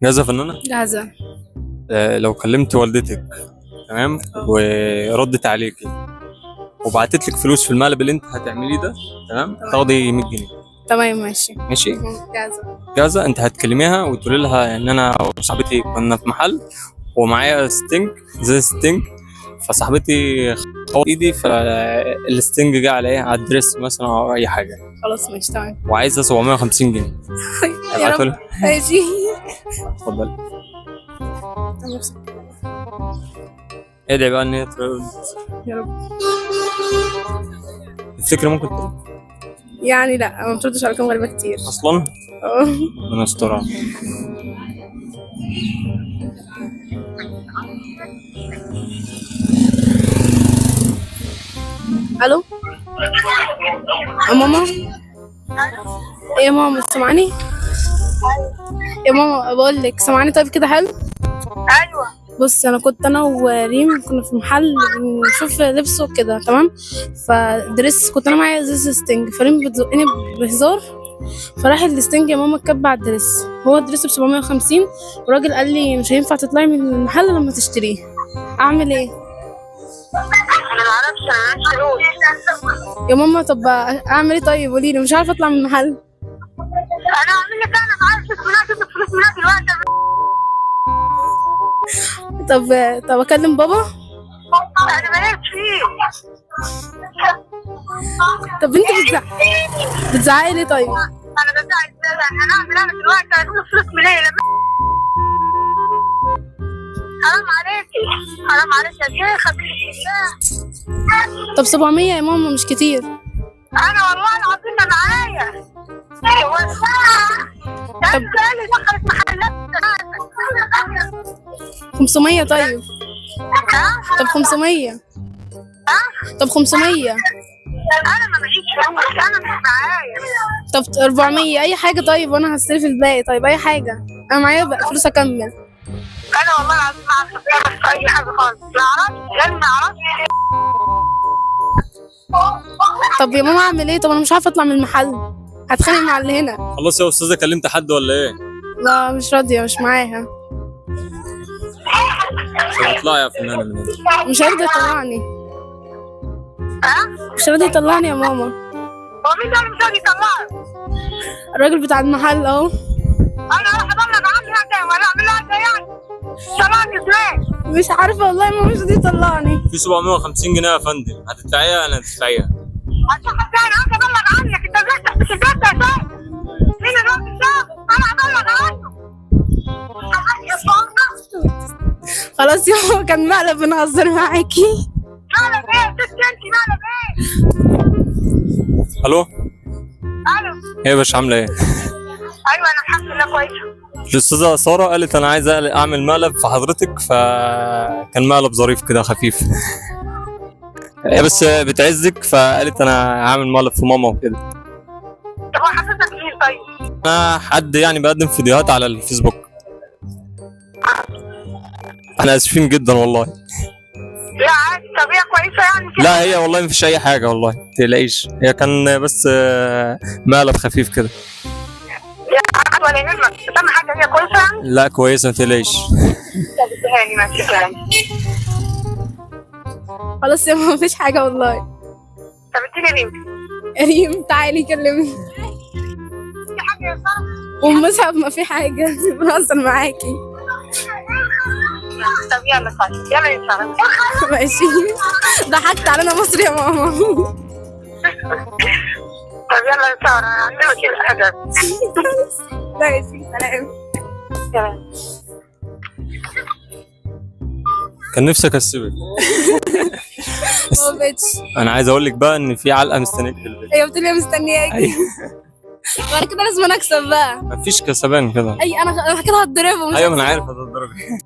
جاهزة فنانة؟ جاهزة. لو كلمت والدتك تمام وردت عليكي وبعتت لك فلوس في المقلب اللي انت هتعمليه ده تمام تاخدي 100 جنيه. تمام ماشي. ماشي؟ جاهزة. جاهزة. انت هتكلميها وتقولي لها ان انا وصاحبتي كنا في محل ومعايا ستينج زي ستينج، فصاحبتي خبطت ايدي فالستينج جه على ايه، على الدريس مثلا او اي حاجة. خلاص ماشي تمام. وعايزة 750 جنيه. يا هبعتها رب. لها. ماشي. اتفضلي. ادعي بقى ان هي ترد. يا رب. تفتكري ممكن ترد؟ يعني لا ما بتردش على ارقام غريبة كتير اصلا؟ ربنا يسترها. الو يا ماما. ايه يا ماما سامعاني؟ يا ماما بقول لك سامعاني طيب كده حلو؟ ايوه. بص انا كنت انا وريم كنا في محل بنشوف لبس وكده تمام، فدريس كنت انا معايا ازاز ستينج، فريم بتزقني بهزار فراح الستينج يا ماما اتكب على الدريس. هو الدريس ب750 والراجل قال لي مش هينفع تطلعي من المحل لما تشتريه. اعمل ايه؟ انا معرفش، انا معيش فلوس يا ماما طب اعمل ايه طيب قولي لي، مش عارفه اطلع من المحل. انا اعمل لك، انا معايا فلوس منها دلوقتي. طب اكلم بابا. انا ماليش فيه. طب انت بتزعقي ليه طيب؟ انا بزعل ازاي؟ انا اعمل انا دلوقتي هجيب فلوس منين؟ حرام عليكي، حرام عليكي يا شيخه. طب 700 يا ماما مش كتير. انا والله العظيم ما معايا. طب اللي دخلت محلات 500 طيب. طب 500. طب 500. انا ما معيش فلوس، انا مش معايا. طب 400 اي حاجه طيب وانا هستلف الباقي. طيب اي حاجه انا معايا بقى فلوس اكمل. انا والله العظيم ما اعرف اتصرف في اي حاجه خالص، ما اعرفش ما اعرفش. طب يا ماما اعمل ايه؟ طب انا مش عارفه اطلع من المحل، هتخانق مع اللي هنا. خلاص يا استاذه، كلمت حد ولا ايه؟ لا مش راضيه، مش معاها. مش هتطلعي يا فنانه من هنا. مش هيرضى يطلعني. مش راضي يطلعني يا ماما. هو مين ده اللي مش راضي يطلعني؟ الراجل بتاع المحل اهو. انا اروح ابلغ عني ولا اعمل لها يعني؟ طلعني ازاي؟ مش عارفه والله ماما مش راضي يطلعني. في 750 جنيه يا فندم، هتدفعيها انا هتدفعيها. عشان انا عايز ابلغ عنك، انت ازاي تحبس البيت ده ازاي؟ مين الراجل ده؟ انا هبلغ عنه. خلاص يا ماما كان مقلب بنهزر معاكي. مالك ايه؟ ست انت مالك ايه؟ الو. الو. ايه يا باشا عامله ايه؟ ايوه انا الحمد لله كويسه. الاستاذه ساره قالت انا عايزه اعمل مقلب في حضرتك، فكان مقلب ظريف كده خفيف. هي بس بتعزك فقالت انا هعمل مقلب في ماما وكده. طب هو حضرتك مين طيب؟ انا حد يعني بقدم فيديوهات على الفيسبوك. احنا اسفين جدا والله. لا عادي، طب هي كويسه يعني كده؟ لا هي والله مفيش اي حاجه والله، ما تقلقيش، هي كان بس مقلب خفيف كده. يا عاد ولا يهمك، اهم حاجه هي كويسه يعني؟ لا كويسه ما تقلقيش. طب اديهاني ماشي كلام. خلاص يا ماما مفيش حاجه والله. طب اديني ريم. ريم تعالي كلمني. في حاجه يا ساره؟ ومصعب ما في حاجه بنهزر معاكي. طب يلا طيب يلا يا ساره. ماشي. ضحكت علينا مصر يا ماما. طب يلا يا ساره، عندنا كده حاجه. ماشي سلام. يلا. كان نفسي اكسبك. ما بقتش. انا عايز اقول لك بقى ان في علقه مستنيك في البيت. ايوه قلت لي مستنياكي. بعد كده لازم اكسب بقى. مفيش كسبان كده. اي انا كده هتضربه. ايوه ما انا عارف هتضربي.